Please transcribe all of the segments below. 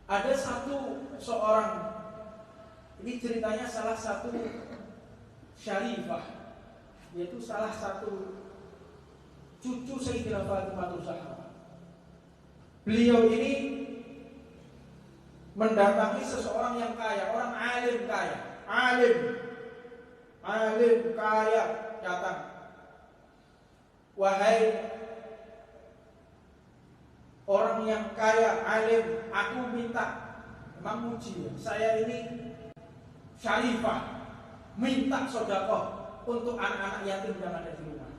Ada seorang, ini ceritanya salah satu syarifah, yaitu salah satu cucu Sayyidatina Fatimah Zahra. Beliau ini mendatangi seseorang yang kaya, orang alim kaya, alim kaya, datang. Wahai orang yang kaya, alim, aku minta, memang muji, saya ini syarifah, minta sedekah untuk anak-anak yatim yang ada di rumah.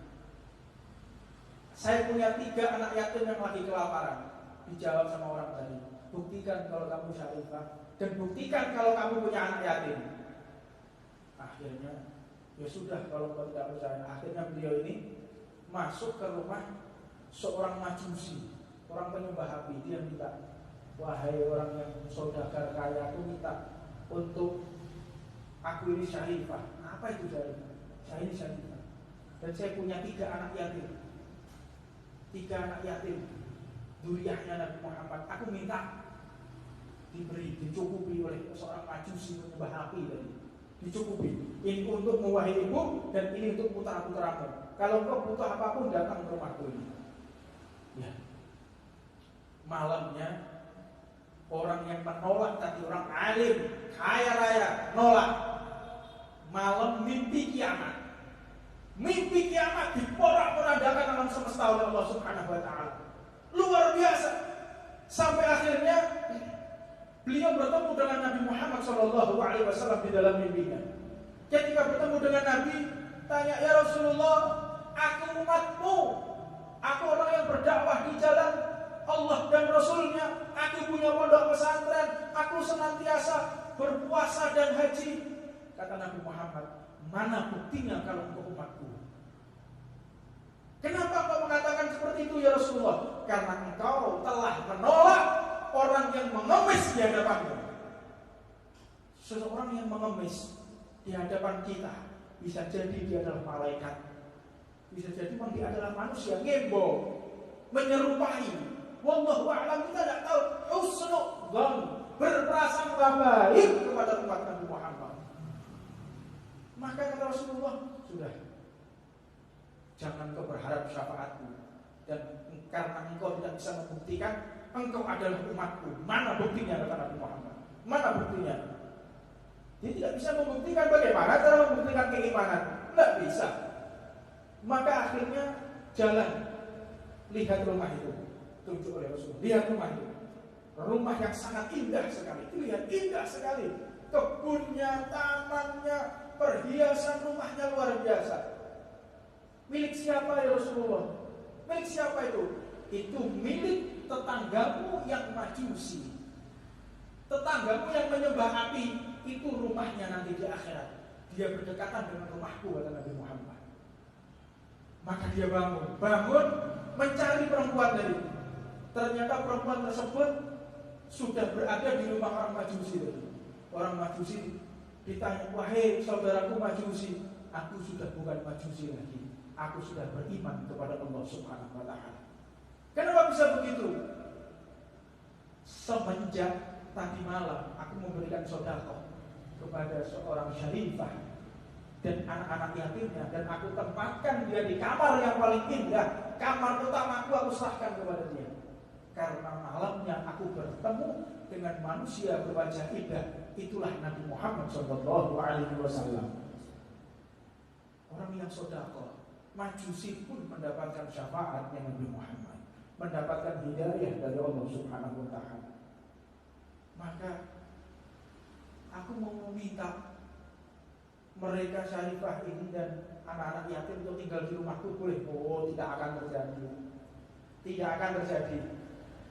Saya punya 3 anak yatim yang lagi kelaparan. Dijawab sama orang tadi, buktikan kalau kamu syarifah dan buktikan kalau kamu punya anak yatim. Akhirnya, ya sudah kalau kau tidak percaya. Akhirnya beliau ini masuk ke rumah seorang majusi, orang penyembah api. Dia minta, wahai orang yang saudagar kaya, aku minta untuk aku ini syarifah. Apa itu syarifah? Saya ini syarifah dan saya punya 3 anak yatim. 3 anak yatim, dzurriyyahnya Nabi Muhammad. Aku minta diberi, dicukupi oleh seorang majusi penyembah api tadi. Dicukupi. Ini untuk mewahai ibu dan ini untuk putra-putramu. Kalau engkau butuh apapun datang ke rumahku ini. Ya. Malamnya orang yang menolak tadi, orang alim, kaya raya, nolak. Malam mimpi kiamat. Mimpi kiamat diporak-porandakan alam semesta oleh Allah Subhanahu wa taala. Luar biasa. Sampai akhirnya beliau bertemu dengan Nabi Muhammad SAW di dalam mimpinya. Ketika bertemu dengan Nabi, tanya, ya Rasulullah, aku umatmu, aku orang yang berdakwah di jalan Allah dan Rasulnya, aku punya pondok pesantren, aku senantiasa berpuasa dan haji. Kata Nabi Muhammad, mana buktinya kalau engkau umatku? Kenapa engkau mengatakan seperti itu ya Rasulullah? Karena engkau telah menolak orang yang mengemis di hadapanmu. Seseorang yang mengemis di hadapan kita, bisa jadi dia adalah malaikat, bisa jadi memang dia adalah manusia, gembok, menyerupai. Wallahu a'lam, kita tidak tahu. Husnul dzan, berprasangka baik kepada umat Nabi Muhammad. Maka kata Rasulullah, sudah, jangan kau berharap syafaatku, dan karena engkau tidak bisa membuktikan engkau adalah umatku. Mana buktinya, kata Nabi Muhammad? Mana buktinya? Dia tidak bisa membuktikan. Bagaimana cara membuktikan keimanan? Tidak bisa. Maka akhirnya jalan, lihat rumah itu, tunjuk oleh Rasulullah. Lihat rumah itu, rumah yang sangat indah sekali. Lihat, indah sekali. Kebunnya, tamannya, perhiasan rumahnya luar biasa. Milik siapa ya Rasulullah? Milik siapa itu? Itu milik tetanggamu yang majusi, tetanggamu yang menyembah api. Itu rumahnya nanti di akhirat. Dia berdekatan dengan rumahku, kata Nabi Muhammad. Maka dia bangun mencari perempuan tadi. Ternyata perempuan tersebut sudah berada di rumah orang majusi tadi. Orang majusi ditanya, wahai saudaraku majusi, aku sudah bukan majusi lagi. Aku sudah beriman kepada Allah Subhanahu wa taala. Kenapa bisa begitu? Semenjak tadi malam aku memberikan sedekah kepada seorang syarifah dan anak-anak yatimnya, dan aku tempatkan dia di kamar yang paling indah, kamar utamaku aku serahkan kepada dia. Karena malamnya aku bertemu dengan manusia berwajah indah, itulah Nabi Muhammad SAW. Orang yang sedekah, majusi pun mendapatkan syafaatnya Nabi Muhammad, mendapatkan hidayah dari Allah Subhanahu wa taala. Maka aku mau meminta mereka syarifah ini dan anak-anak yatim untuk tinggal di rumahku, boleh? Oh, tidak akan terjadi. Tidak akan terjadi.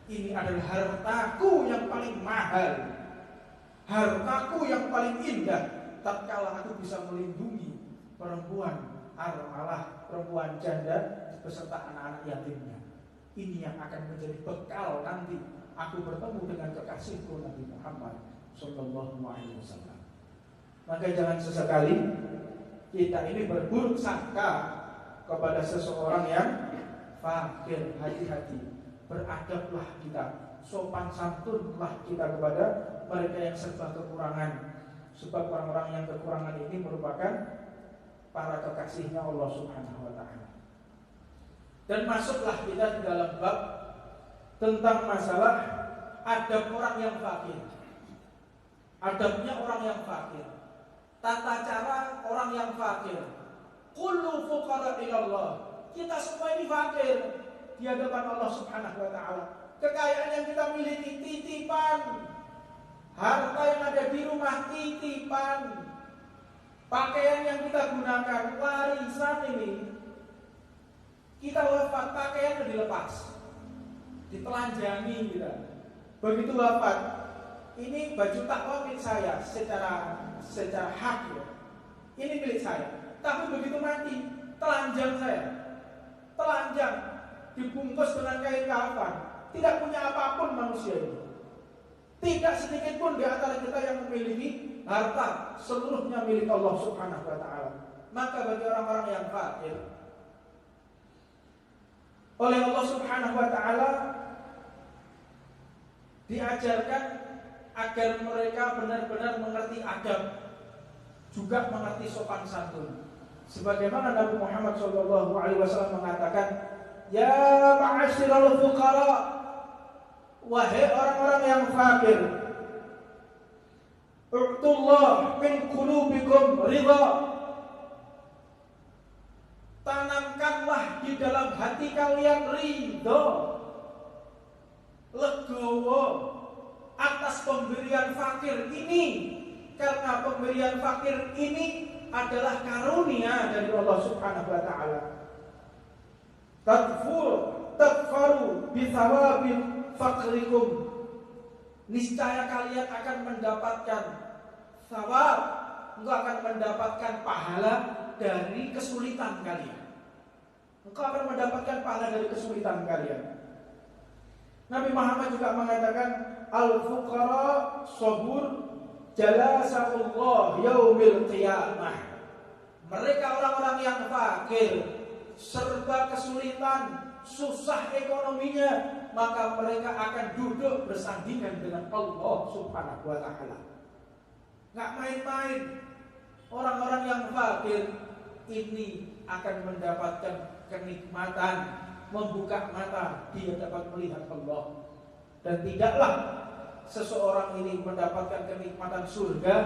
Ini adalah hartaku yang paling mahal, hartaku yang paling indah. Tatkala aku bisa melindungi perempuan armalah, perempuan janda beserta anak-anak yatimnya, ini yang akan menjadi bekal nanti aku bertemu dengan kekasihku Nabi Muhammad Sallallahu Alaihi Wasallam. Maka jangan sesekali kita ini berburuk sangka kepada seseorang yang fakir. Hati-hati, beradablah kita sopan santunlah kita kepada mereka yang serba kekurangan. Sebab orang-orang yang kekurangan ini merupakan para kekasihnya Allah Subhanahu wa ta'ala. Dan masuklah kita di dalam bab tentang masalah adab orang yang fakir. Adabnya orang yang fakir, tata cara orang yang fakir. Kullu fuqara ilallah. Kita semua ini fakir di hadapan Allah Subhanahu wa ta'ala. Kekayaan yang kita miliki titipan, harta yang ada di rumah titipan, pakaian yang kita gunakan warisan ini. Kita wafat, pakaian dilepas, ditelanjangi kita. Begitu wafat, ini baju takwa milik saya secara hak ya. Ini milik saya. Tapi begitu mati, telanjang saya. Telanjang, dibungkus dengan kain kafan. Tidak punya apapun manusia ini. Tidak sedikit pun di antara kita yang memiliki harta, seluruhnya milik Allah Subhanahu wa ta'ala. Maka bagi orang-orang yang fakir, oleh Allah Subhanahu wa ta'ala diajarkan agar mereka benar-benar mengerti adab, juga mengerti sopan santun. Sebagaimana Nabi Muhammad SAW mengatakan, ya ma'asyiral fuqara, wahai orang-orang yang fakir, u'tullah min qulubikum ridha, tanamkanlah di dalam hati kalian ridha, legowo atas pemberian fakir ini, karena pemberian fakir ini adalah karunia dari Allah Subhanahu wa ta'ala. Tadfaru bi thawabil fakrikum, niscaya kalian akan mendapatkan thawab, engkau akan mendapatkan pahala dari kesulitan kalian. Engkau akan mendapatkan pahala dari kesulitan kalian. Nabi Muhammad juga mengatakan, al-fuqara sabur jalasahullah yaumil qiyamah. Mereka orang-orang yang fakir, serba kesulitan, susah ekonominya, maka mereka akan duduk bersandingan dengan Allah Subhanahu wa ta'ala. Gak main-main. Orang-orang yang fakir ini akan mendapatkan kenikmatan, membuka mata, dia dapat melihat Allah. Dan tidaklah seseorang ini mendapatkan kenikmatan surga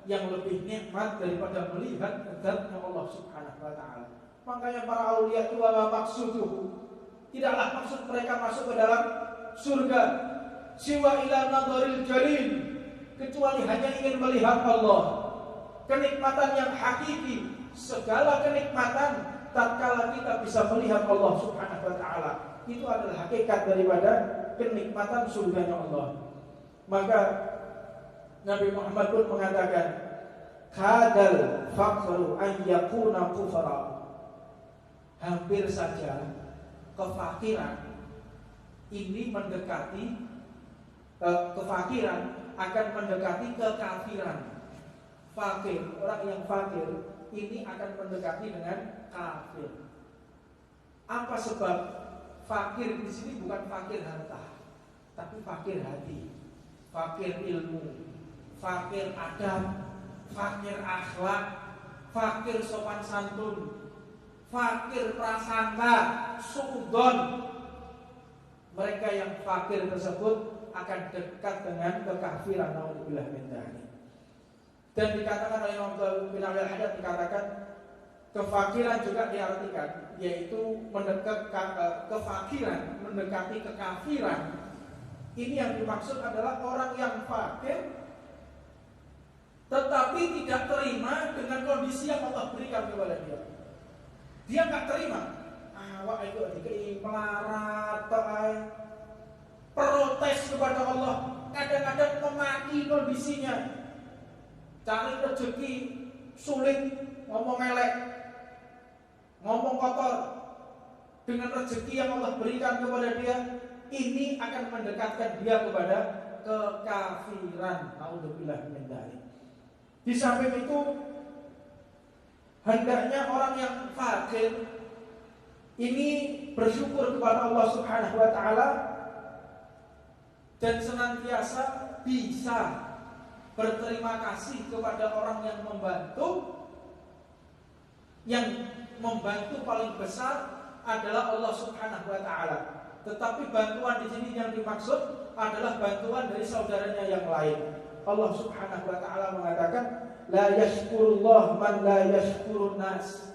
yang lebih nikmat daripada melihat zatnya Allah Subhanahu wa ta'ala. Makanya para aulia itu wa maksuduhu, tidaklah maksud mereka masuk ke dalam surga siwa ila nadharil jalil, kecuali hanya ingin melihat Allah. Kenikmatan yang hakiki, segala kenikmatan tatkala kita bisa melihat Allah Subhanahu wa ta'ala, itu adalah hakikat daripada kenikmatan surganya Allah. Maka Nabi Muhammad pun mengatakan, kadal faqru an yakuna kufra, hampir saja kefakiran ini mendekati kefakiran akan mendekati kekafiran. Fakir, orang yang fakir ini akan mendekati dengan kafir. Apa sebab? Fakir di sini bukan fakir harta, tapi fakir hati, fakir ilmu, fakir adab, fakir akhlak, fakir sopan santun, fakir prasangka, suudzon. Mereka yang fakir tersebut akan dekat dengan kekafiran. Naudzubillah min dzalik. Dan dikatakan oleh Imam bin Al-Haddad, dikatakan kefakiran juga diartikan yaitu kefakiran mendekati kekafiran. Ini yang dimaksud adalah orang yang fakir tetapi tidak terima dengan kondisi yang Allah berikan kepada dia. Dia nggak terima. Awak itu dikei melarat, protes kepada Allah, kadang-kadang memaki kondisinya. Cari rezeki sulit, ngomong elek, ngomong kotor. Dengan rezeki yang Allah berikan kepada dia, ini akan mendekatkan dia kepada kekafiran. Naudzubillah min dzalik. Di samping itu, hendaknya orang yang fakir ini bersyukur kepada Allah Subhanahu wa ta'ala dan senantiasa bisa berterima kasih kepada orang yang membantu. Yang membantu paling besar adalah Allah Subhanahu wa taala. Tetapi bantuan di sini yang dimaksud adalah bantuan dari saudaranya yang lain. Allah Subhanahu wa taala mengatakan, la yashkurullah man la yashkurun nas.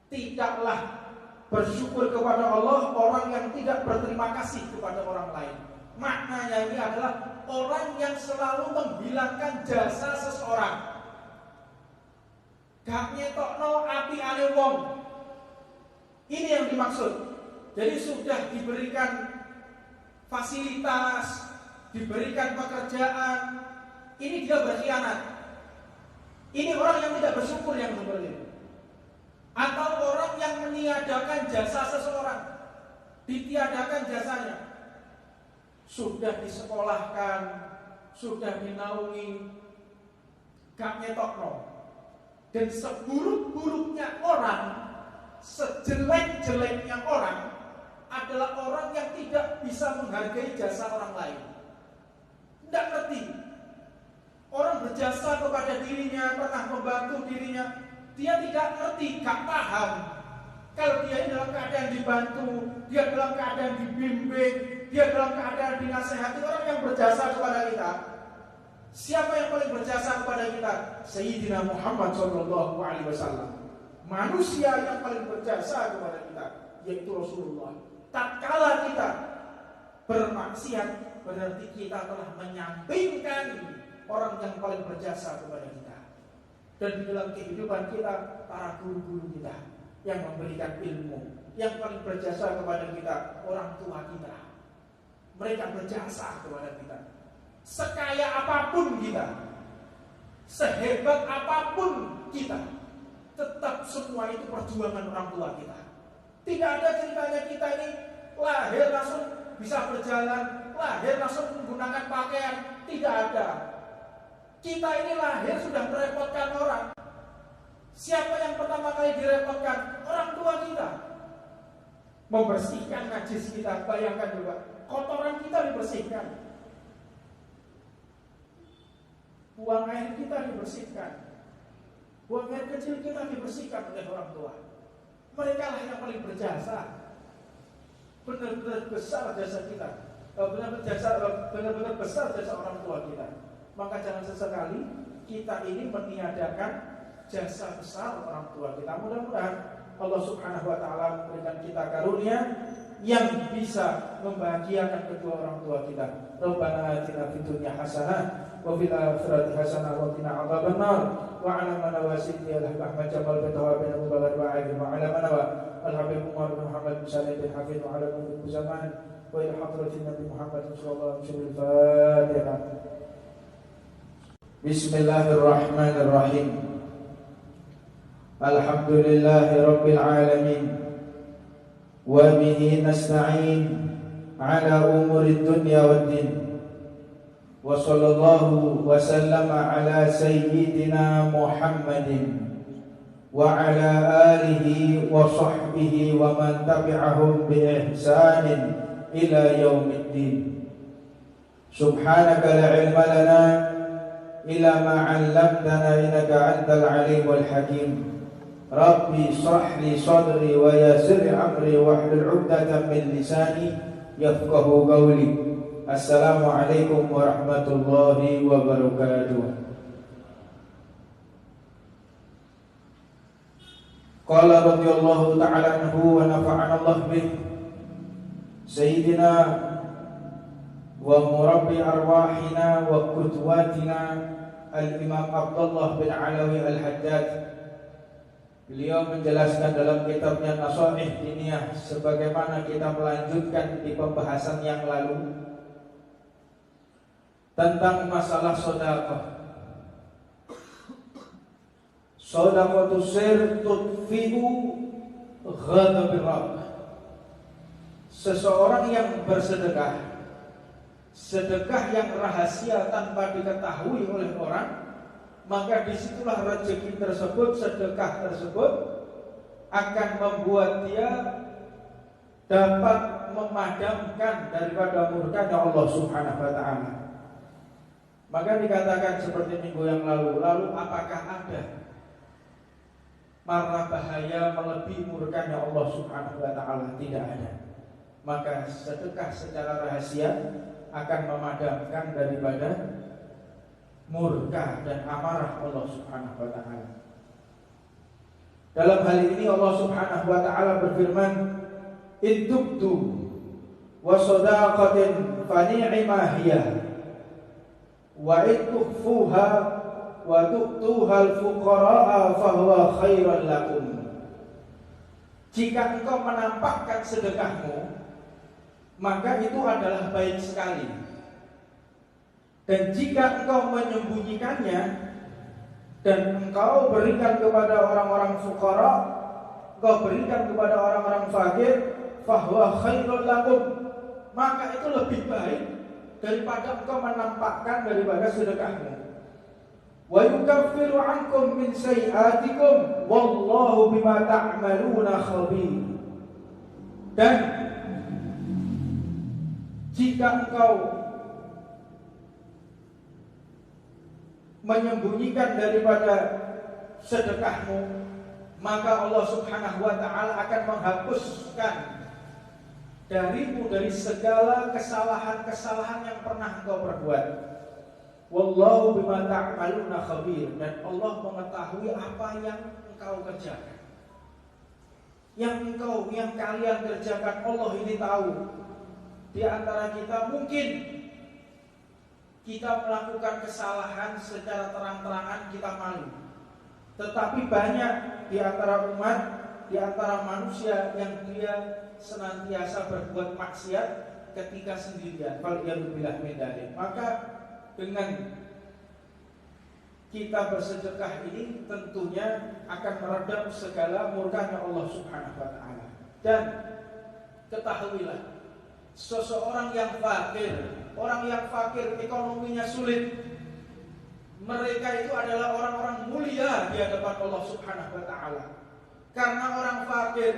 Tidaklah bersyukur kepada Allah orang yang tidak berterima kasih kepada orang lain. Maknanya ini adalah orang yang selalu menghilangkan jasa seseorang. Gak ngetokno api ane wong. Ini yang dimaksud. Jadi sudah diberikan fasilitas, diberikan pekerjaan, ini dia berkhianat. Ini orang yang tidak bersyukur yang seperti itu. Atau orang yang meniadakan jasa seseorang, ditiadakan jasanya. Sudah disekolahkan, sudah dinaungi, gak ngetokno. Dan seburuk-buruknya orang, sejelek-jeleknya orang adalah orang yang tidak bisa menghargai jasa orang lain. Tidak ngerti. Orang berjasa kepada dirinya, pernah membantu dirinya, dia tidak ngerti, gak paham. Kalau dia dalam keadaan dibantu, dia dalam keadaan dibimbing, dia dalam keadaan dinasehati, orang yang berjasa kepada kita. Siapa yang paling berjasa kepada kita? Sayyidina Muhammad SAW. Manusia yang paling berjasa kepada kita, yaitu Rasulullah. Tatkala kita bermaksiat, berarti kita telah menyampingkan orang yang paling berjasa kepada kita. Dan di dalam kehidupan kita, para guru-guru kita yang memberikan ilmu, yang paling berjasa kepada kita, orang tua kita. Mereka berjasa kepada kita. Sekaya apapun kita, sehebat apapun kita, tetap semua itu perjuangan orang tua kita. Tidak ada ceritanya kita ini lahir langsung bisa berjalan, lahir langsung menggunakan pakaian. Tidak ada. Kita ini lahir sudah merepotkan orang. Siapa yang pertama kali direpotkan? Orang tua kita. Membersihkan najis kita, bayangkan juga. Kotoran kita dibersihkan. Buang air kita dibersihkan. Buang air kecil kita dibersihkan oleh orang tua. Mereka lah yang paling berjasa. Benar-benar besar jasa kita. Benar-benar besar jasa orang tua kita. Maka jangan sesekali kita ini meniadakan jasa besar orang tua kita. Mudah-mudahan Allah Subhanahu wa taala memberikan kita karunia yang bisa membahagiakan kedua orang tua kita. Rabbana atina fid dunya hasanah wa fil akhirati hasanah wa qina adzabannar wa 'ala man wasiti al-Ahmad Jamal bin Tawabin Mubarak wa 'ala man al-Habib Umar bin Muhammad bin Salim bin Hafid wa 'ala man zaman wa ila hadratin Nabi Muhammad sallallahu alaihi wasallam. Bismillahirrahmanirrahim. Alhamdulillahi rabbil alamin. Wa bihi nasta'in ala umuri dunya waddin. Wa sallallahu wa sallama ala sayyidina Muhammadin wa ala alihi wa sahbihi wa man tabi'ahum bi ihsanin ila yaumiddin. Subhanaka la ilma lana illa ma 'allamtana innaka antal alimul hakim. Rabbi shrah li sadri wa yassir amri wahlul 'uqdatam min lisani yafqahu qawli. Assalamualaikum warahmatullahi wabarakatuh. Qala radhiyallahu ta'ala anhu wa nafa'ana Allah bih Sayyidina wa murabbi arwahina wa qudwatina Al-Imam Abdullah bin Alawi Al-Haddad. Beliau menjelaskan dalam kitabnya Nasaih Diniyah, sebagaimana kita melanjutkan di pembahasan yang lalu tentang masalah sedekah. Sedekah sir tudfi'u ghadabil Rabb. Seseorang yang bersedekah, sedekah yang rahasia tanpa diketahui oleh orang, maka disitulah rezeki tersebut, sedekah tersebut akan membuat dia dapat memadamkan daripada murkanya Allah Subhanahu wa taala. Maka dikatakan seperti minggu yang lalu, apakah ada mara bahaya melebihi murkanya Allah Subhanahu wa taala? Tidak ada. Maka sedekah secara rahasia akan memadamkan daripada murka dan amarah Allah Subhanahu wa taala. Dalam hal ini Allah Subhanahu wa taala berfirman, "In tubdu wa shadaqatin fa ni'ma hiya wa in tukhfuha wa tu'tuha al-fuqara'a fa huwa khairan lakum." Jika engkau menampakkan sedekahmu, maka itu adalah baik sekali. Dan jika engkau menyembunyikannya dan engkau berikan kepada orang-orang fuqara, engkau berikan kepada orang-orang fakir, fahuwa khairul lakum, maka itu lebih baik daripada engkau menampakkan daripada sedekahmu. Wa yukaffiru ankum min sayi'atikum wallahu bima ta'maluna khabir. Dan jika engkau menyembunyikan daripada sedekahmu, maka Allah Subhanahu wa taala akan menghapuskan darimu dari segala kesalahan-kesalahan yang pernah engkau perbuat. Wallahu bima ta'maluna khabir. Dan Allah mengetahui apa yang engkau kerjakan. Yang kalian kerjakan, Allah ini tahu. Di antara kita mungkin kita melakukan kesalahan secara terang-terangan, kita malu. Tetapi banyak di antara umat, di antara manusia yang dia senantiasa berbuat maksiat ketika sendirian. Faliyadzubillah min dzalik. Maka dengan kita bersedekah ini tentunya akan meredam segala murkanya Allah Subhanahu wa taala. Dan ketahuilah, seseorang yang fakir, orang yang fakir ekonominya sulit, mereka itu adalah orang-orang mulia di hadapan Allah Subhanahu wa taala. Karena orang fakir,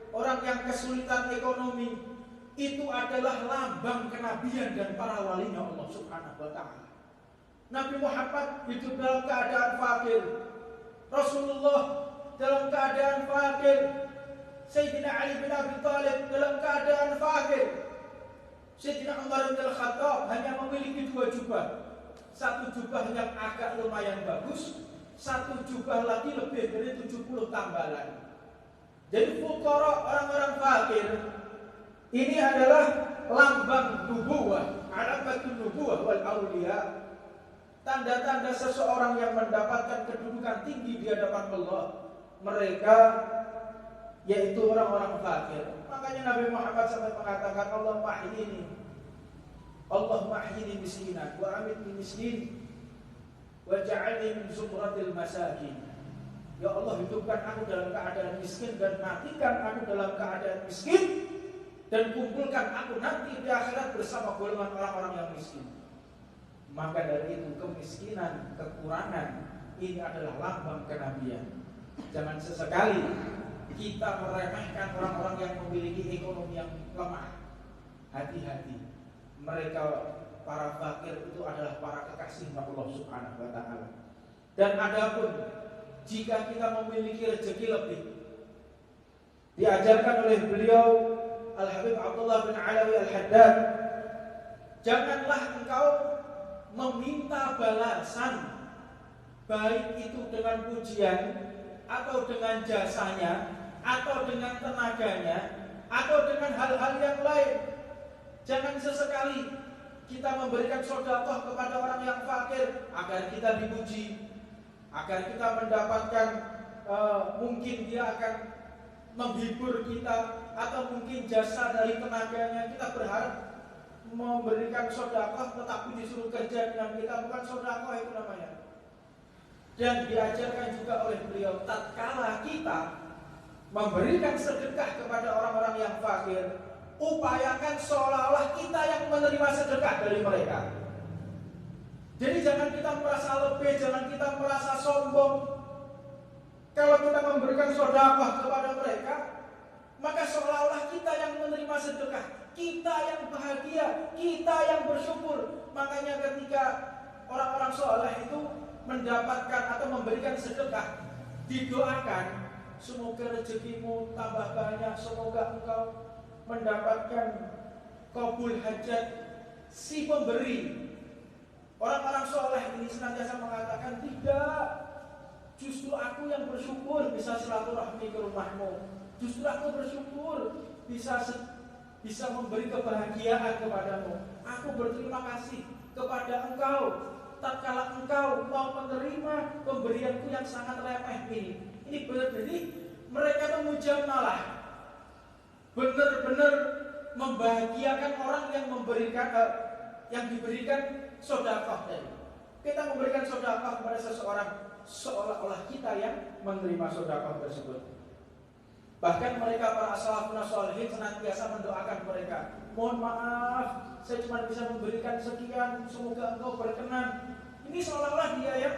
orang yang kesulitan ekonomi, itu adalah lambang kenabian dan para walinya Allah Subhanahu wa taala. Nabi Muhammad hidup dalam keadaan fakir, Rasulullah dalam keadaan fakir, Sayyidina Ali bin Abi Thalib dalam keadaan fakir, Sayyidina Umar bin Khattab hanya memiliki 2 jubah. Satu jubah yang agak lumayan bagus, satu jubah lagi lebih dari 70 tambalan. Jadi fuqara, orang-orang fakir, ini adalah lambang nubuwah, alamatun nubuwah wal auliya. Tanda-tanda seseorang yang mendapatkan kedudukan tinggi di hadapan Allah, mereka yaitu orang-orang fakir. Makanya Nabi Muhammad sampai mengatakan, Allah mahyini miskinan wa amitni miskin wa ja'alni min zumratil masakin. Ya Allah, hidupkan aku dalam keadaan miskin dan matikan aku dalam keadaan miskin, dan kumpulkan aku nanti di akhirat bersama golongan orang-orang yang miskin. Maka dari itu kemiskinan, kekurangan ini adalah lambang kenabian. Jangan sesekali kita meremehkan orang-orang yang memiliki ekonomi yang lemah. Hati-hati, mereka para fakir itu adalah para kekasih Allah Subhanahu wa taala. Dan adapun jika kita memiliki rezeki lebih, diajarkan oleh beliau Al-Habib Abdullah bin Alawi Al-Haddad, janganlah engkau meminta balasan, baik itu dengan pujian atau dengan jasanya atau dengan tenaganya atau dengan hal-hal yang lain. Jangan sesekali kita memberikan sedekah kepada orang yang fakir agar kita dipuji, agar kita mendapatkan mungkin dia akan menghibur kita, atau mungkin jasa dari tenaganya. Kita berharap memberikan sedekah tetapi disuruh kerja dengan kita, bukan sedekah itu namanya. Dan diajarkan juga oleh beliau, tatkala kita memberikan sedekah kepada orang-orang yang fakir, upayakan seolah-olah kita yang menerima sedekah dari mereka. Jadi jangan kita merasa lebih, jangan kita merasa sombong. Kalau kita memberikan sedekah kepada mereka, Maka seolah-olah kita yang menerima sedekah, kita yang bahagia, kita yang bersyukur. Makanya ketika orang-orang soleh itu mendapatkan atau memberikan sedekah, didoakan, semoga rezekimu tambah banyak, semoga engkau mendapatkan kabul hajat si pemberi. Orang-orang soleh ini senantiasa mengatakan, tidak, justru aku yang bersyukur bisa silaturahmi ke rumahmu. Justru aku bersyukur bisa memberi kebahagiaan kepadamu. Aku berterima kasih kepada engkau tatkala engkau mau menerima pemberianku yang sangat remeh ini. Ini benar-benar mereka memuja malah benar-benar membahagiakan orang yang memberikan yang diberikan sedekah tadi. Kita memberikan sedekah kepada seseorang seolah-olah kita yang menerima sedekah tersebut. Bahkan mereka para salafun shalihin senantiasa mendoakan mereka, mohon maaf, saya cuma bisa memberikan sekian, semoga engkau berkenan. Ini seolah-olah dia yang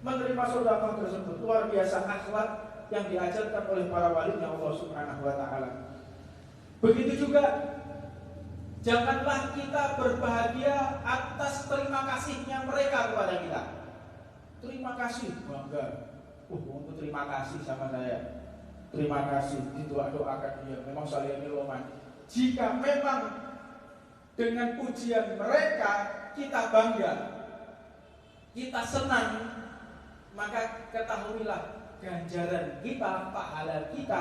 menerima sedekah tersebut. Luar biasa akhlak yang diajarkan oleh para walinya Allah Subhanahu wa taala. Begitu juga janganlah kita berbahagia atas terima kasihnya mereka kepada kita. Terima kasih, bangga. Untuk terima kasih sama saya. Terima kasih, didoakan dia. Memang saya ini roman. Jika memang dengan pujian mereka kita bangga, kita senang, maka ketahuilah ganjaran kita, pahala kita,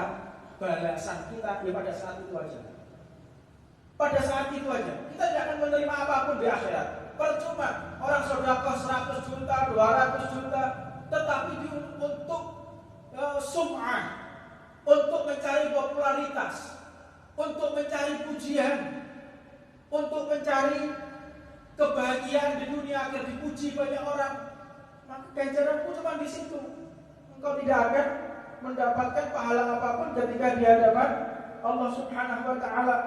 balasan kita pada saat itu aja. Pada saat itu aja. Kita tidak akan menerima apapun di akhirat. Percuma orang sedekah 100 juta, 200 juta, tetapi untuk sum'ah, untuk mencari popularitas, untuk mencari pujian, untuk mencari kebahagiaan di dunia agar dipuji banyak orang, maka ganjaranku cuma di situ. Engkau tidak akan mendapatkan pahala apapun ketika di hadapan Allah Subhanahu wa taala.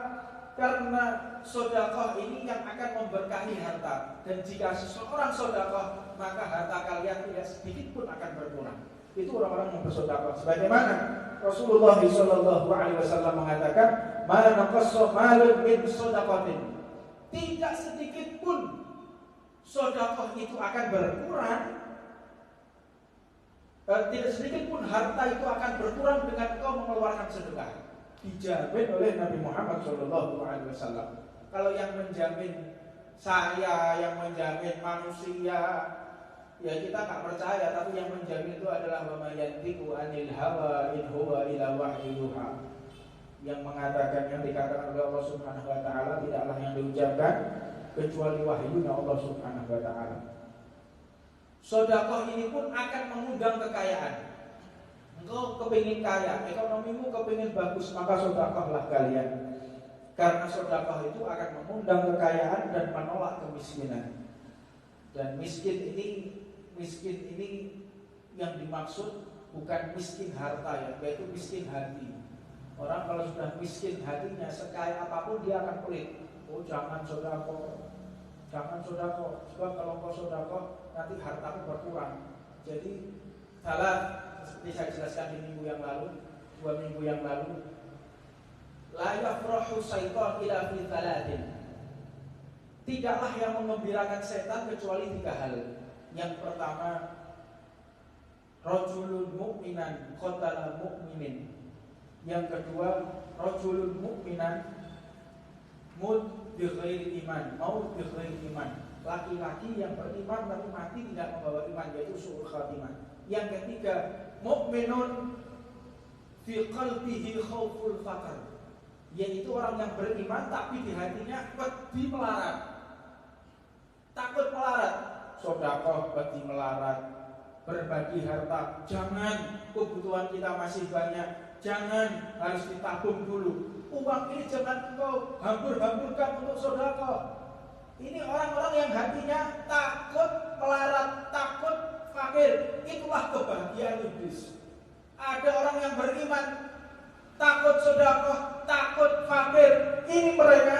Karena sedekah ini yang akan memberkahi harta, dan jika seseorang sedekah, maka harta kalian tidak sedikit pun akan berkurang. Itu orang-orang yang bersedekah. Sebagaimana Rasulullah SAW mengatakan, "Ma naqassa malun min shadaqatin." Tidak sedikit pun sedekah itu akan berkurang. Tidak sedikit pun harta itu akan berkurang dengan kau mengeluarkan sedekah. Dijamin oleh Nabi Muhammad SAW. Kalau yang menjamin saya, yang menjamin manusia, ya kita tak percaya. Tapi yang menjamin itu adalah wa may yantiqu anil hawa in huwa illa wahyuha. Yang mengatakan, yang dikatakan oleh Allah Subhanahu wa taala tidaklah yang diucapkan kecuali wahyunya Allah Subhanahu wa taala. Sedekah ini pun akan mengundang kekayaan. Engkau kepingin kaya, ekonomimu kepingin bagus, maka sedekahlah kalian. Karena sedekah itu akan mengundang kekayaan dan menolak kemiskinan. Dan miskin ini yang dimaksud bukan miskin harta ya, yaitu miskin hati. Orang kalau sudah miskin hatinya, sekaya apapun dia akan pelit. Oh jangan sedekah, sebab kalau kau sedekah nanti hartamu berkurang. Jadi seperti saya jelaskan di minggu yang lalu, 2 minggu yang lalu, la yafrahu syaitan ila fi thalathin. Tidaklah yang mengembirakan setan kecuali 3 hal. Yang pertama, rajulun mu'minan qatala mu'minin. Yang kedua, rajulun mu'minan mut bi ghairi iman, maut bi ghairi iman. Laki-laki yang beriman tapi mati tidak membawa iman, yaitu su'ul khatimah. Yang ketiga, mukminun fi qalbihi khauful faqr, yaitu orang yang beriman tapi di hatinya wedi melarat, takut melarat. Sedekah wedi melarat, berbagi harta, jangan, kebutuhan kita masih banyak, jangan, harus ditabung dulu. Uang ini jangan engkau hambur-hamburkan untuk sedekah. Ini orang-orang yang hatinya takut melarat, takut fakir. Itulah kebahagiaan iblis. Ada orang yang beriman, takut sedekah, takut fakir. Ini mereka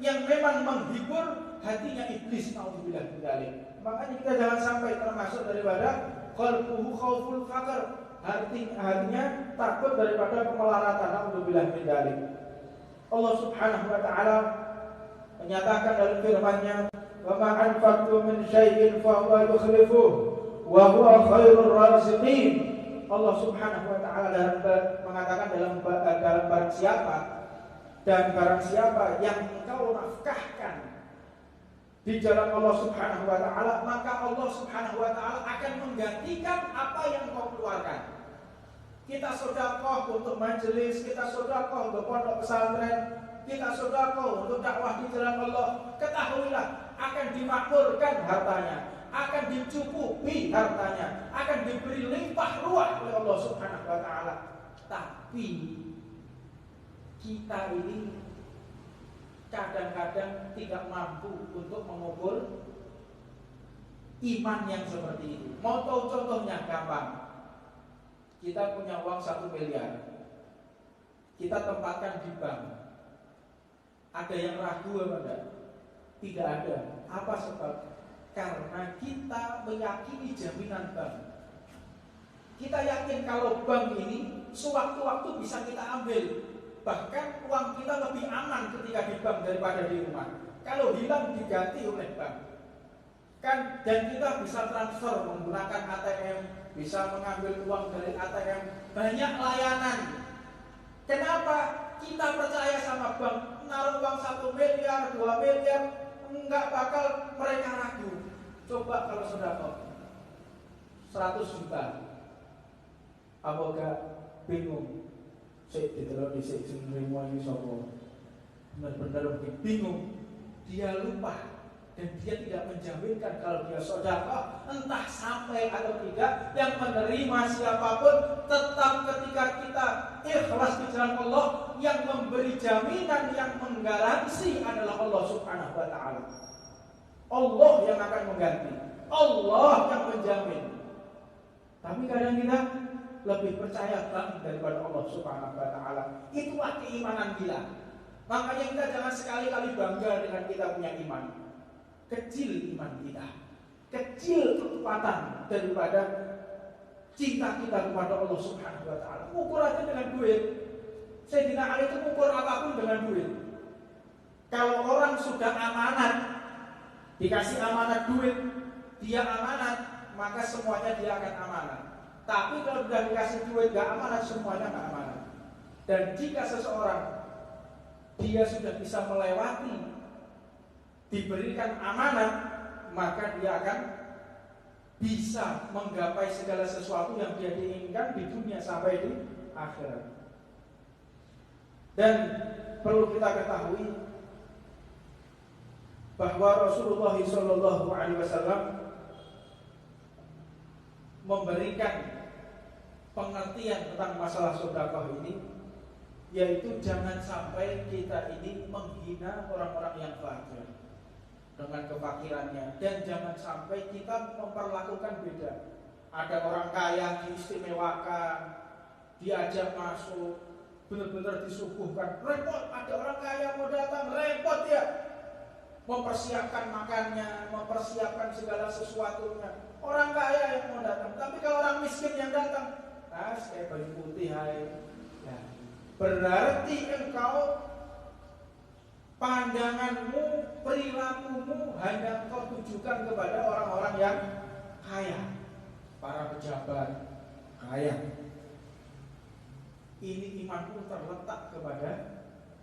yang memang menghibur hatinya iblis. Nauzubillah min dzalik. Makanya kita jangan sampai termasuk daripada qalbuhu khauful faqr, hatinya takut daripada kemelaratan. Alhamdulillah min dzalik. Allah Subhanahu wa taala menyatakan dalam firman-Nya, "Wa ma anfaqtum min syai'in fa huwa yukhlifuh wa huwa khairur raziqin." Allah Subhanahu wa taala mengatakan dalam barang siapa yang engkau nafkahkan di jalan Allah Subhanahu wa taala, maka Allah Subhanahu wa taala akan menggantikan apa yang kau keluarkan. Kita sedekah untuk majelis, kita sedekah untuk pondok pesantren, kita sedekah untuk dakwah di jalan Allah. Ketahuilah akan dimakmurkan hartanya, akan dicukupi hartanya, akan diberi limpah ruah oleh Allah Subhanahu wa taala. Tapi kita ini kadang-kadang tidak mampu untuk mengukur iman yang seperti itu. Mau tahu contohnya gampang. Kita punya uang 1 miliar, kita tempatkan di bank. Ada yang ragu apa enggak? Tidak ada. Apa sebab? Karena kita meyakini jaminan bank. Kita yakin kalau bank ini sewaktu-waktu bisa kita ambil. Bahkan uang kita lebih aman ketika di bank daripada di rumah. Kalau hilang diganti oleh bank. Dan kita bisa transfer menggunakan ATM, bisa mengambil uang dari ATM, banyak layanan. Kenapa kita percaya sama bank? Naruh uang 1 miliar, 2 miliar, enggak bakal mereka ragu. Coba kalau sudah kok 100 juta, apakah bingung? Saya diterus di sini semua ini sopo, benar-benar bingung. Dia lupa. Dan dia tidak menjaminkan kalau dia sedekah entah sampai atau tidak, yang menerima siapapun tetap ketika kita ikhlas di jalan Allah, yang memberi jaminan, yang menggaransi adalah Allah Subhanahu wa taala. Allah yang akan mengganti, Allah yang menjamin. Tapi kadang kita lebih percaya bank daripada Allah Subhanahu wa taala. Itulah keimanan kita. Makanya kita jangan sekali-kali bangga dengan kita punya iman. Kecil iman kita, kecil kekuatan daripada cinta kita kepada Allah Subhanahu wa taala. Ukur aja dengan duit. Sayyidina Ali itu ukur apapun dengan duit. Kalau orang sudah amanat, dikasih amanat duit, dia amanat, maka semuanya dia akan amanat. Tapi kalau sudah dikasih duit gak amanat, semuanya gak amanat. Dan jika seseorang dia sudah bisa melewati diberikan amanat, maka dia akan bisa menggapai segala sesuatu yang dia diinginkan di dunia sampai di akhirat. Dan perlu kita ketahui bahwa Rasulullah SAW memberikan pengertian tentang masalah sedekah ini, yaitu jangan sampai kita ini menghina orang-orang yang fakir dengan kefakirannya, dan jangan sampai kita memperlakukan beda. Ada orang kaya diistimewakan, diajak masuk, benar-benar disuguhkan. Repot, ada orang kaya mau datang, repot ya, mempersiapkan makannya, mempersiapkan segala sesuatunya. Orang kaya yang mau datang, tapi kalau orang miskin yang datang, kayak baju putih hai. Ya, berarti engkau, pandanganmu, perilakumu hanya engkau tujukan kepada orang-orang yang kaya, para pejabat kaya. Ini imanmu terletak kepada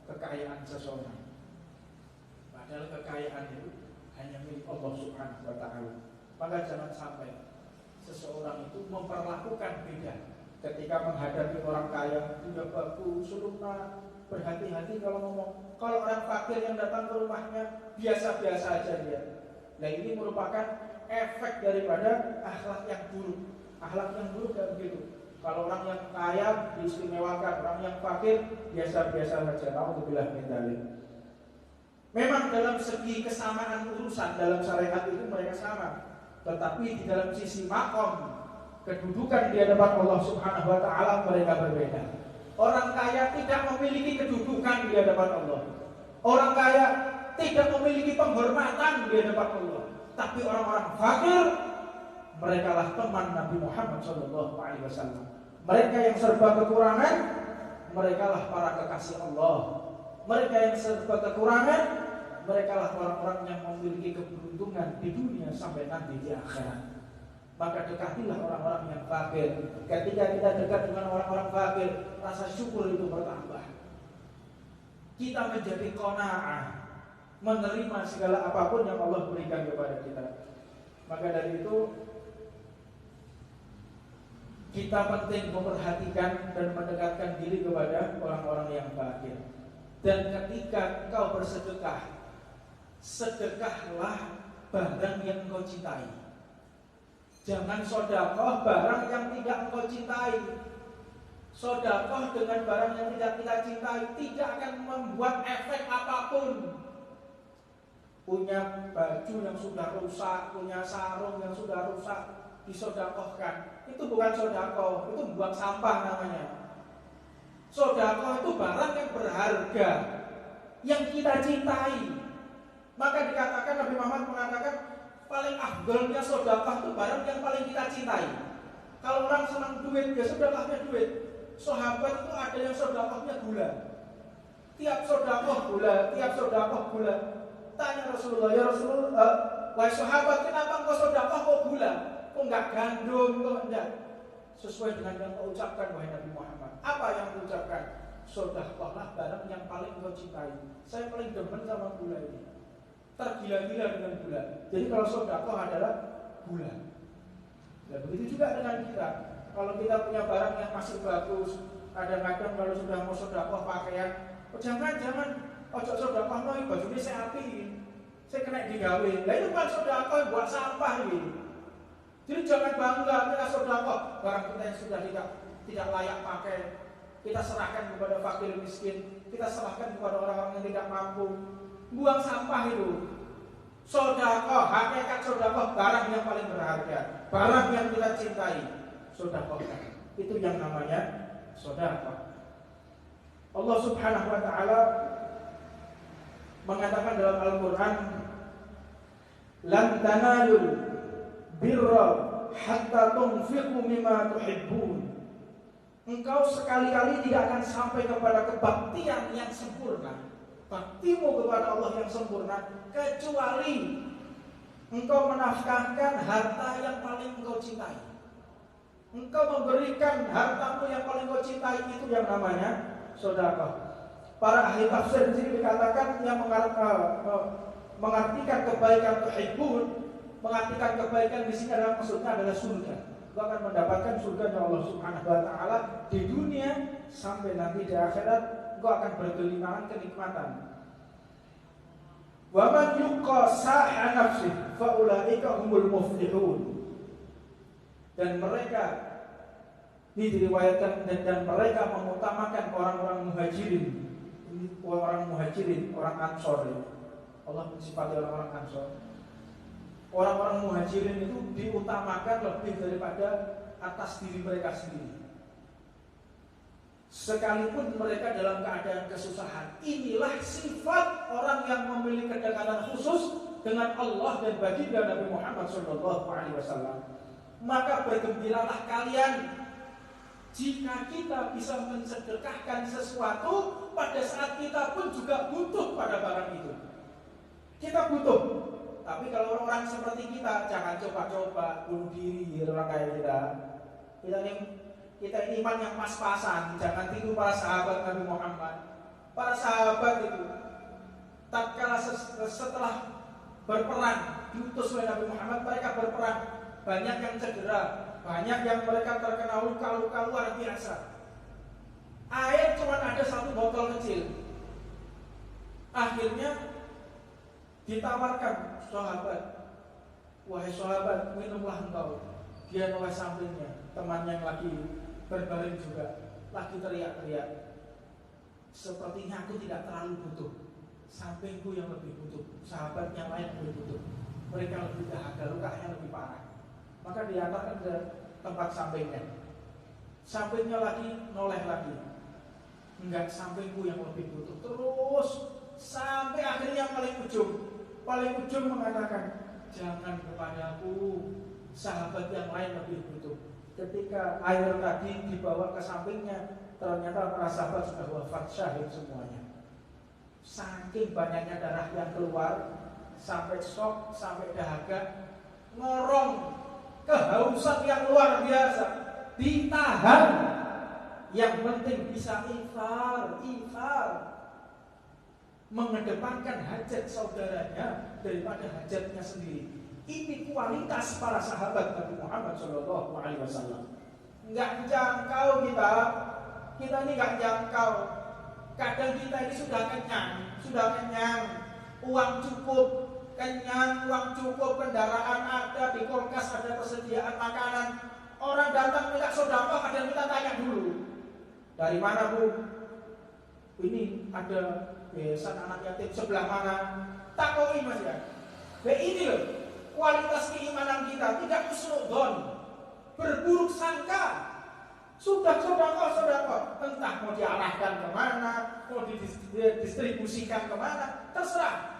kekayaan seseorang. Padahal kekayaan itu hanya milik Allah Subhanahu wa taala. Maka jangan sampai seseorang itu memperlakukan beda ketika menghadapi orang kaya. Dia bagus, sunnah, berhati-hati kalau ngomong. Kalau orang fakir yang datang ke rumahnya biasa-biasa aja dia. Nah, ini merupakan efek daripada akhlak yang buruk. Akhlak yang buruk kayak begitu. Kalau orang yang kaya diistimewakan, orang yang fakir biasa-biasa saja. Alhamdulillah min dzalik. Memang dalam segi kesamaan urusan dalam syariat itu mereka sama, tetapi di dalam sisi makom, kedudukan di hadapan Allah Subhanahu wa taala mereka berbeda. Orang kaya tidak memiliki kedudukan di hadapan Allah. Orang kaya tidak memiliki penghormatan di hadapan Allah. Tapi orang-orang fakir, mereka lah teman Nabi Muhammad SAW. Mereka yang serba kekurangan, merekalah para kekasih Allah. Mereka yang serba kekurangan, merekalah orang-orang yang memiliki keberuntungan di dunia sampai nanti di akhirat. Maka dekatilah orang-orang yang fakir. Ketika kita dekat dengan orang-orang fakir, rasa syukur itu bertambah. Kita menjadi qanaah, menerima segala apapun yang Allah berikan kepada kita. Maka dari itu kita penting memperhatikan dan mendekatkan diri kepada orang-orang yang fakir. Dan ketika engkau bersedekah, sedekahlah barang yang engkau cintai. Jangan sedekah barang yang tidak engkau cintai. Sedekah dengan barang yang tidak kita cintai tidak akan membuat efek apapun. Punya baju yang sudah rusak, punya sarung yang sudah rusak, disedekahkan. Itu bukan sedekah, itu buang sampah namanya. Sedekah itu barang yang berharga, yang kita cintai. Maka dikatakan, Nabi Muhammad mengatakan, paling afdolnya sedekah itu barang yang paling kita cintai. Kalau orang senang duit, ya sedekahnya duit. Sahabat itu ada yang sedekahnya gula. Tiap sedekah gula, tiap sedekah gula. Tanya Rasulullah, ya Rasulullah, wahai sahabat, kenapa engkau sedekah kok gula? Kok enggak gandum, kok enggak? Sesuai dengan yang kau ucapkan, wahai Nabi Muhammad. Apa yang kau ucapkan? Sedekahlah barang yang paling kau cintai. Saya paling demen sama gula ini. Tergila-gila dengan gula. Jadi kalau sedekah adalah gula. Dan begitu juga dengan kita. Kalau kita punya barang yang masih bagus, kadang-kadang kalau sudah mau sedekah pakaian, oh jangan, ojo sedekah no, bajunya saya api, saya kena digawe. Nah itu bukan sedekah, buat sampah ini. Jadi jangan bangga kita sedekah barang kita yang sudah tidak layak pakai, kita serahkan kepada fakir miskin, kita serahkan kepada orang-orang yang tidak mampu. Buang sampah itu. Sedekah, hakikat sedekah barang yang paling berharga, barang yang kita cintai. Sedekah itu yang namanya sedekah. Allah Subhanahu wa taala mengatakan dalam Al-Qur'an, "Lan tanalul birra hatta tunfiqu mimma tuhibbun." Engkau sekali-kali tidak akan sampai kepada kebaktian yang sempurna, baktimu kepada Allah yang sempurna, kecuali engkau menafkahkan harta yang paling engkau cintai. Engkau memberikan hartamu yang paling engkau cintai, itu yang namanya sedekah. Para ahli tafsir di sini dikatakan yang mengartikan kebaikan tuhibbun, mengartikan kebaikan di sini adalah maksudnya adalah surga. Engkau akan mendapatkan surga Allah Subhanahu wa taala di dunia sampai nanti di akhirat engkau akan bergelimangan kenikmatan. Wa man yuqa sa'a nafsihi fa ulaika humul muflihun. Dan mereka ini diriwayatkan dan mereka mengutamakan orang-orang muhajirin. Orang Ansor ya. Allah mensifati orang-orang Ansor. Orang-orang muhajirin itu diutamakan lebih daripada atas diri mereka sendiri. Sekalipun mereka dalam keadaan kesusahan. Inilah sifat orang yang memiliki kedekatan khusus dengan Allah dan baginda Nabi Muhammad SAW. Maka bergembiralah kalian jika kita bisa mensedekahkan sesuatu pada saat kita pun juga butuh pada barang itu. Kita butuh. Tapi kalau orang-orang seperti kita, jangan coba-coba bunuh diri orang kayak kita. Kita ini iman yang pas-pasan. Jangan tiru para sahabat Nabi Muhammad. Para sahabat itu tatkala setelah berperang diutus oleh Nabi Muhammad, mereka berperang. Banyak yang cedera, banyak yang mereka terkena luka-luka luar biasa. Air cuma ada satu botol kecil. Akhirnya ditawarkan sahabat, wahai sahabat, minumlah engkau. Dia noleh sampingnya, temannya yang lagi berbaring juga, lagi teriak-teriak. Sepertinya aku tidak terlalu butuh, sampingku yang lebih butuh, sahabat yang lain lebih butuh. Mereka lebih dahaga, lukanya lebih parah. Maka diantarkan ke tempat sampingnya. Sampingnya lagi noleh lagi. Enggak, sampingku yang lebih butuh. Terus sampai akhirnya paling ujung mengatakan, jangan kepadaku, sahabat yang lain lebih butuh. Ketika air tadi dibawa ke sampingnya, ternyata para sahabat sudah wafat syahid semuanya. Saking banyaknya darah yang keluar, sampai shock, sampai dahaga, ngorong, kehausan yang luar biasa, ditahan. Yang penting bisa ikhar, mengedepankan hajat saudaranya daripada hajatnya sendiri. Ini kualitas para sahabat Nabi Muhammad SAW. Nggak jangkau kita ini nggak jangkau. Kadang kita ini sudah kenyang, uang cukup, kendaraan ada, di kulkas ada persediaan makanan. Orang datang minta sedekah, ada kita tanya dulu, dari mana Bu? Ini ada yayasan anak yatim sebelah mana? Takoi Mas ya. Ini loh kualitas keimanan kita, tidak husnudzon, berburuk sangka. Sudah sedekah, entah mau diarahkan kemana, mau didistribusikan kemana, terserah.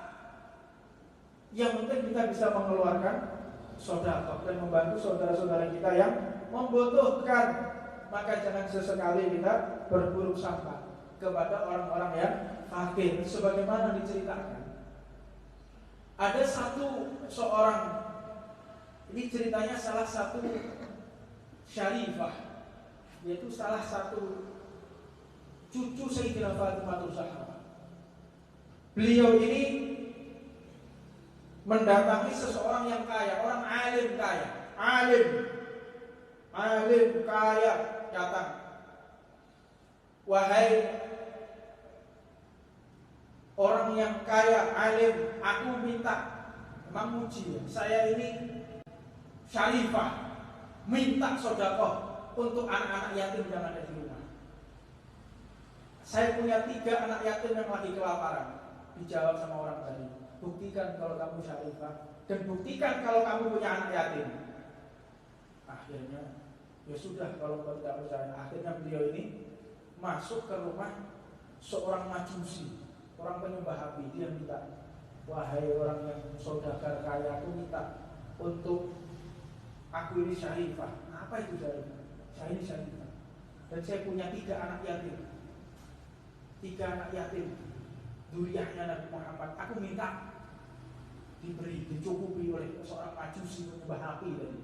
Yang penting kita bisa mengeluarkan sedekah dan membantu saudara-saudara kita yang membutuhkan. Maka jangan sesekali kita berburuk sangka kepada orang-orang yang fakir. Sebagaimana diceritakan, ada seorang, ini ceritanya salah satu syarifah, yaitu salah satu cucu Sayyidina Fatimah Zahra. Beliau ini mendatangi seseorang yang kaya, orang alim kaya, datang. Wahai orang yang kaya, alim, aku minta, memang muji, saya ini syarifah, minta sedekah untuk anak-anak yatim yang ada di rumah. Saya punya 3 anak yatim yang lagi kelaparan. Dijawab sama orang tadi, buktikan kalau kamu syarifah dan buktikan kalau kamu punya anak yatim. Akhirnya, ya sudah kalau kau tidak percaya. Akhirnya beliau ini masuk ke rumah seorang majusi, orang penyembah api. Dia minta, wahai orang yang saudagar kaya, aku minta untuk aku ini syarifah. Apa itu syarifah? Saya ini syarifah dan saya punya 3 anak yatim. 3 anak yatim, dzurriyyahnya Nabi Muhammad. Aku minta dicukupi oleh seorang majusi penyembah api tadi.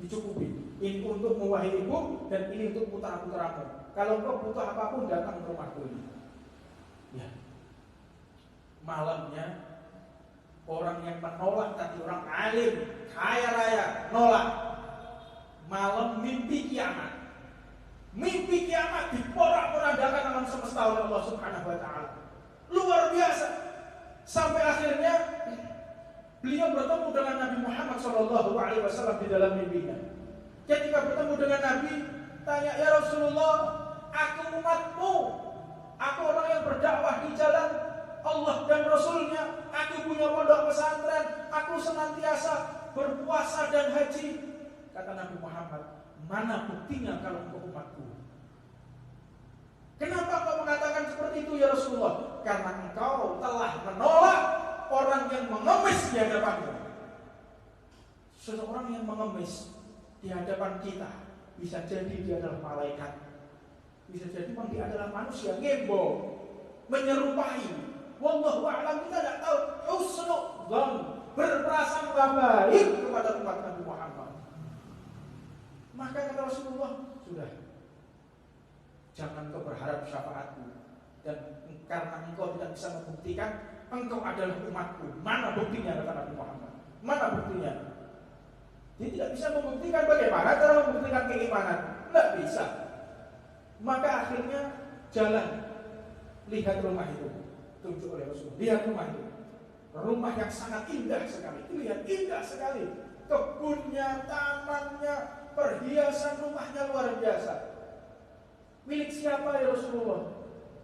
Dicukupi. Ini untuk mewahai ibu dan ini untuk putra-putramu. Kalau engkau butuh apapun datang ke rumahku ini. Ya. Malamnya orang yang menolak tadi, orang alim, kaya raya, nolak. Malam mimpi kiamat. Mimpi kiamat diporak-porandakan alam semesta oleh Allah Subhanahu wa taala. Luar biasa. Sampai akhirnya beliau bertemu dengan Nabi Muhammad SAW di dalam mimpinya. Ketika bertemu dengan Nabi, tanya, ya Rasulullah, aku umatmu, aku orang yang berdakwah di jalan Allah dan Rasulnya, aku punya pondok pesantren, aku senantiasa berpuasa dan haji. Kata Nabi Muhammad, mana buktinya kalau engkau umatku? Kenapa kau mengatakan seperti itu ya Rasulullah? Karena engkau telah menolak orang yang mengemis di hadapanmu. Seseorang yang mengemis di hadapan kita, bisa jadi dia adalah malaikat, bisa jadi memang dia adalah manusia, gembok, menyerupai. Wallahu a'lam, kita tidak tahu. Husnudzon, berprasangka baik kepada umat Nabi Muhammad. Maka kata Rasulullah, sudah, jangan kau berharap syafaatku, dan karena engkau tidak bisa membuktikan engkau adalah umatku. Mana buktinya, kata Nabi Muhammad? Mana buktinya? Dia tidak bisa membuktikan. Bagaimana cara membuktikan keimanan? Tidak bisa. Maka akhirnya jalan, lihat rumah itu, tunjuk oleh Rasulullah. Lihat rumah itu, rumah yang sangat indah sekali. Lihat, indah sekali. Kebunnya, tamannya, perhiasan rumahnya luar biasa. Milik siapa ya Rasulullah?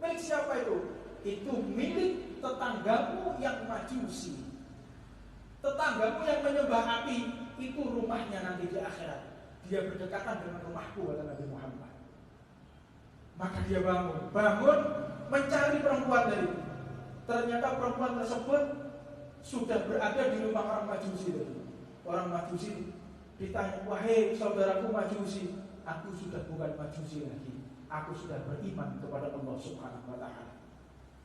Milik siapa itu? Itu milik tetanggamu yang majusi. Tetanggamu yang menyembah api, itu rumahnya nanti di akhirat. Dia berdekatan dengan rumahku, kata Nabi Muhammad. Maka dia bangun mencari perempuan tadi. Ternyata perempuan tersebut sudah berada di rumah orang majusi tadi. Orang majusi ditanya, wahai saudaraku majusi, aku sudah bukan Majusi lagi. Aku sudah beriman kepada Allah Subhanahu wa ta'ala.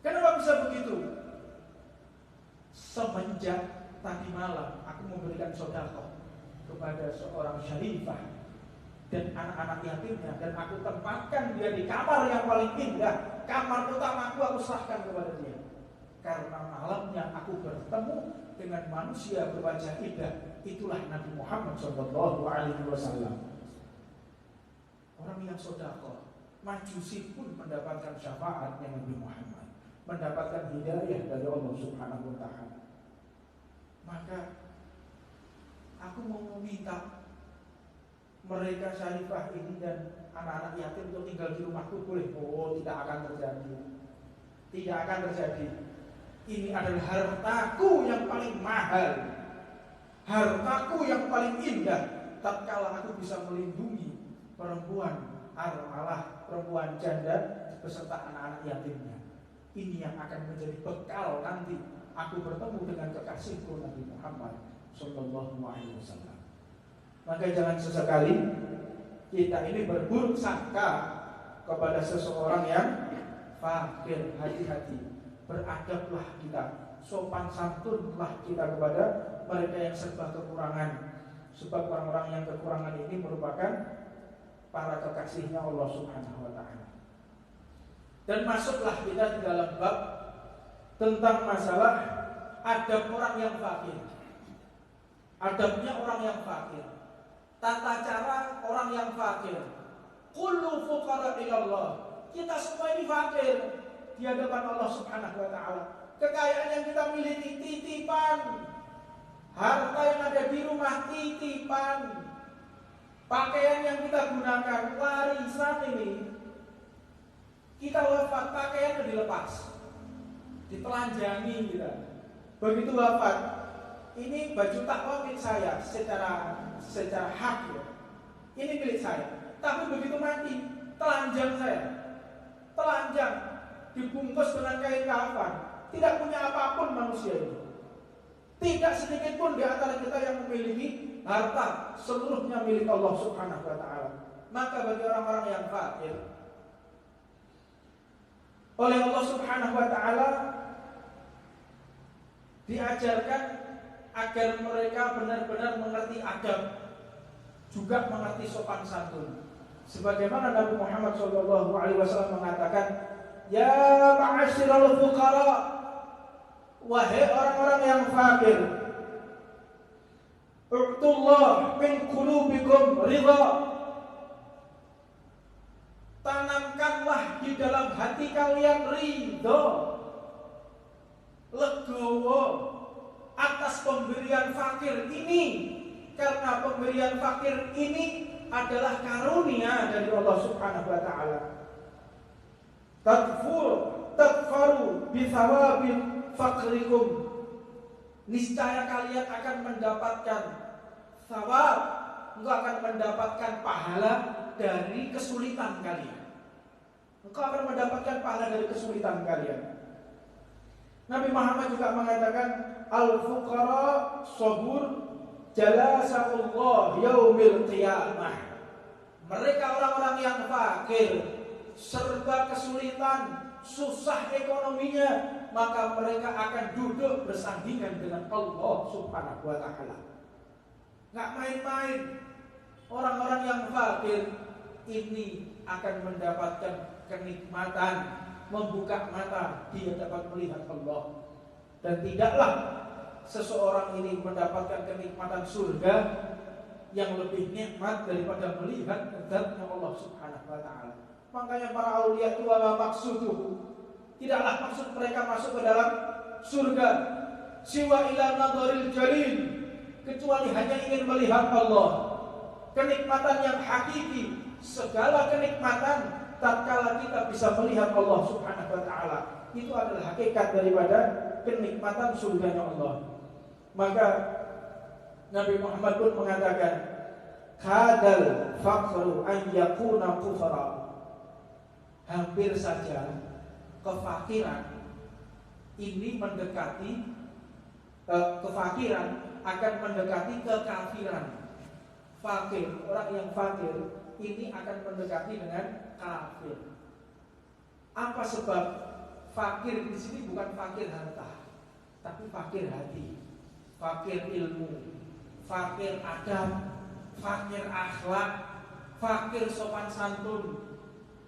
Kenapa bisa begitu? Semenjak tadi malam aku memberikan sedekah kepada seorang syarifah dan anak-anak yatimnya, dan aku tempatkan dia di kamar yang paling indah, kamar utamaku aku serahkan kepada dia. Karena malamnya aku bertemu dengan manusia berwajah indah, itulah Nabi Muhammad SAW. Orang yang sedekah, Majusi pun mendapatkan syafaatnya Nabi Muhammad, mendapatkan hidayah dari Allah Subhanahu wa ta'ala. Maka aku mau meminta mereka syarifah ini dan anak-anak yatim untuk tinggal di rumahku, boleh? Oh, tidak akan terjadi. Tidak akan terjadi. Ini adalah hartaku yang paling mahal, hartaku yang paling indah. Tatkala aku bisa melindungi perempuan armalah, perempuan janda beserta anak-anak yatimnya, ini yang akan menjadi bekal nanti aku bertemu dengan kekasihku Nabi Muhammad Sallallahu Alaihi Wasallam. Maka jangan sesekali kita ini berburuk sangka kepada seseorang yang fakir. Hati-hati, beradablah kita, sopan santunlah kita kepada mereka yang serba kekurangan. Sebab orang-orang yang kekurangan ini merupakan para kekasihnya Allah Subhanahu wa ta'ala. Dan masuklah kita di dalam bab tentang masalah adab orang yang fakir. Adabnya orang yang fakir, tata cara orang yang fakir. Kullu fuqara ilallah. Kita semua ini fakir di hadapan Allah Subhanahu wa ta'ala. Kekayaan yang kita miliki titipan, harta yang ada di rumah titipan, pakaian yang kita gunakan warisan ini. Kita wafat, pakaian dilepas, ditelanjangi kita. Begitu wafat, ini baju takwa milik saya secara hak ya. Ini milik saya. Tapi begitu mati, telanjang saya. Telanjang, dibungkus dengan kain kafan. Tidak punya apapun manusia ini. Tidak sedikit pun di antara kita yang memiliki harta, seluruhnya milik Allah Subhanahu wa ta'ala. Maka bagi orang-orang yang fakir, oleh Allah Subhanahu wa ta'ala diajarkan agar mereka benar-benar mengerti adab, juga mengerti sopan santun. Sebagaimana Nabi Muhammad SAW mengatakan, ya ma'asyiral fuqara, wahai orang-orang yang fakir, u'tullah min qulubikum ridha, tanamkanlah di dalam hati kalian ridha, legowo atas pemberian fakir ini, karena pemberian fakir ini adalah karunia dari Allah Subhanahu wa ta'ala. Tadfaru bi thawabil fakrikum, niscaya kalian akan mendapatkan thawab, engkau akan mendapatkan pahala dari kesulitan kalian. Engkau akan mendapatkan pahala dari kesulitan kalian. Nabi Muhammad juga mengatakan, al-fuqara sabur jalasaullah yaumil qiyamah. Mereka orang-orang yang fakir, serba kesulitan, susah ekonominya, maka mereka akan duduk bersandingan dengan Allah Subhanahu wa ta'ala. Gak main-main. Orang-orang yang fakir ini akan mendapatkan kenikmatan, membuka mata, dia dapat melihat Allah. Dan tidaklah seseorang ini mendapatkan kenikmatan surga yang lebih nikmat daripada melihat zatnya Allah Subhanahu wa ta'ala. Makanya para aulia itu wa maksuduhu, tidaklah maksud mereka masuk ke dalam surga siwa ila nadharil jalil, kecuali hanya ingin melihat Allah. Kenikmatan yang hakiki, segala kenikmatan tatkala kita bisa melihat Allah Subhanahu wa ta'ala, itu adalah hakikat daripada kenikmatan surganya Allah. Maka Nabi Muhammad pun mengatakan, kadal faqru an yakuna kufra, hampir saja kefakiran ini mendekati, kefakiran akan mendekati kekafiran. Fakir, orang yang fakir ini akan mendekati dengan kafir. Apa sebab? Fakir di sini bukan fakir harta, tapi fakir hati, fakir ilmu, fakir adab, fakir akhlak, fakir sopan santun,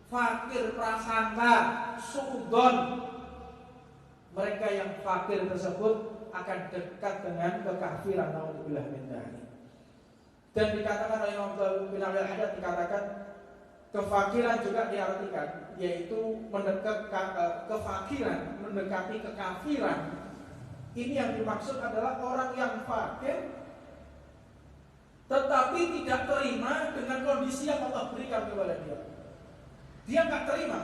fakir prasangka, suudzon. Mereka yang fakir tersebut akan dekat dengan kekafiran. Naudzubillah min dzalik. Dan dikatakan oleh Imam bin Al-Haddad, dikatakan kefakiran juga diartikan, yaitu kefakiran mendekati kekafiran. Ini yang dimaksud adalah orang yang fakir tetapi tidak terima dengan kondisi yang Allah berikan kepada dia. Dia nggak terima.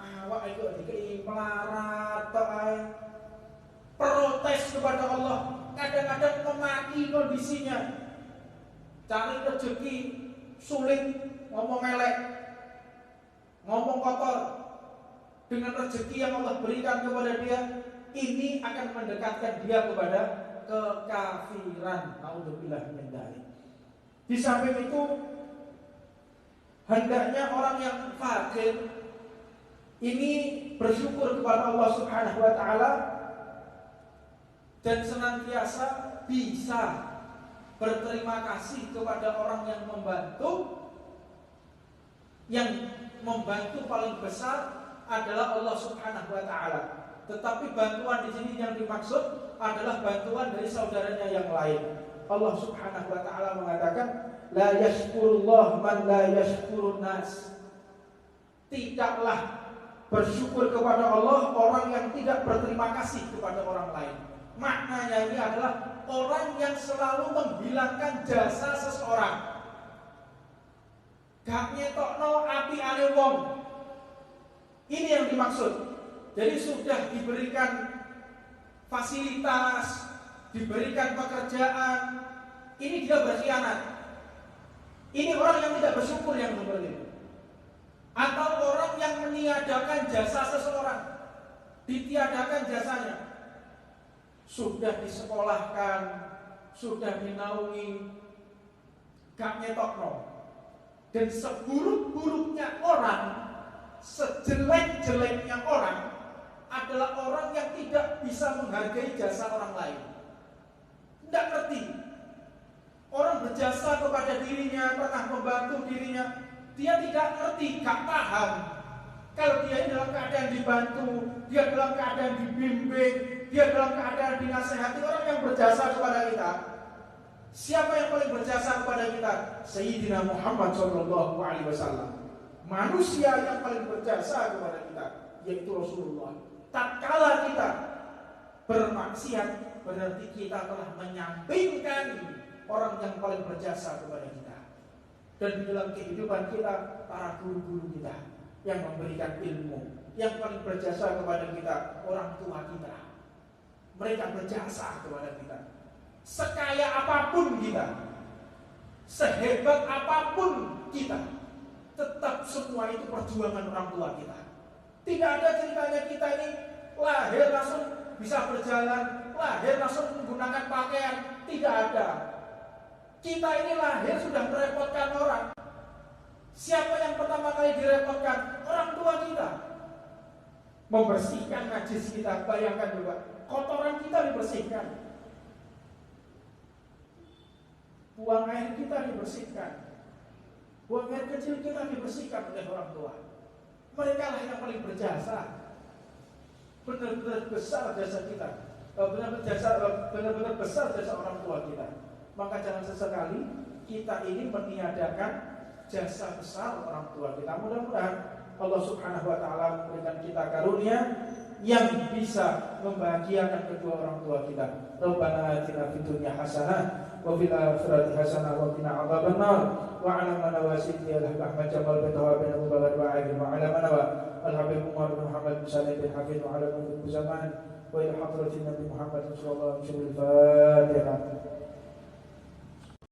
Awak itu dikei melarat, protes kepada Allah, kadang-kadang memaki kondisinya, cari rezeki sulit, ngomong elek, ngomong kotor. Dengan rezeki yang Allah berikan kepada dia, ini akan mendekatkan dia kepada kekafiran. Naudzubillah min dzalik. Di samping itu, hendaknya orang yang fakir ini bersyukur kepada Allah Subhanahu wa taala dan senantiasa bisa berterima kasih kepada orang yang membantu. Yang membantu paling besar adalah Allah Subhanahu wa taala. Tetapi bantuan di sini yang dimaksud adalah bantuan dari saudaranya yang lain. Allah Subhanahu wa taala mengatakan, la yashkurullah man la yashkurun nas. Tidaklah bersyukur kepada Allah orang yang tidak berterima kasih kepada orang lain. Maknanya ini adalah orang yang selalu menghilangkan jasa seseorang. Gak ngetokno api ale wong. Ini yang dimaksud. Jadi sudah diberikan fasilitas, diberikan pekerjaan, ini dia berkhianat. Ini orang yang tidak bersyukur yang seperti itu. Atau orang yang meniadakan jasa seseorang, ditiadakan jasanya. Sudah disekolahkan, sudah dinaungi, gak nyetokno. Dan seburuk-buruknya orang, sejelek-jeleknya orang adalah orang yang tidak bisa menghargai jasa orang lain. Tidak ngerti. Orang berjasa kepada dirinya, pernah membantu dirinya, dia tidak ngerti, gak paham. Kalau dia dalam keadaan dibantu, dia dalam keadaan dibimbing, dia dalam keadaan dinasehati, orang yang berjasa kepada kita. Siapa yang paling berjasa kepada kita? Sayyidina Muhammad SAW. Manusia yang paling berjasa kepada kita, yaitu Rasulullah. Tatkala kita bermaksiat, berarti kita telah menyampingkan orang yang paling berjasa kepada kita. Dan di dalam kehidupan kita, para guru-guru kita yang memberikan ilmu, yang paling berjasa kepada kita, orang tua kita. Mereka berjasa kepada kita. Sekaya apapun kita, sehebat apapun kita, tetap semua itu perjuangan orang tua kita. Tidak ada ceritanya kita ini lahir langsung bisa berjalan, lahir langsung menggunakan pakaian. Tidak ada. Kita ini lahir sudah merepotkan orang. Siapa yang pertama kali direpotkan? Orang tua kita. Membersihkan najis kita, bayangkan juga. Kotoran kita dibersihkan. Buang air kita dibersihkan. Buang air kecil kita dibersihkan oleh orang tua. Mereka lah yang paling berjasa. Benar-benar besar jasa kita. Benar-benar besar jasa orang tua kita. Maka jangan sesekali kita ini meniadakan jasa besar orang tua kita. Mudah-mudahan Allah Subhanahu wa taala memberikan kita karunia yang bisa membahagiakan kedua orang tua kita. Rabbana atina fid dunya hasanah wa fil akhirati hasanah wa qina adzabannar wa 'ala man wasiti al-Ahmad Jamal bin Tawabin Abu Bakar wa Ali wa 'ala man al-Habib Umar bin Muhammad bin Salim bin Hafid wa 'ala man zaman wa ila hadratin Nabi Muhammad sallallahu alaihi wasallam.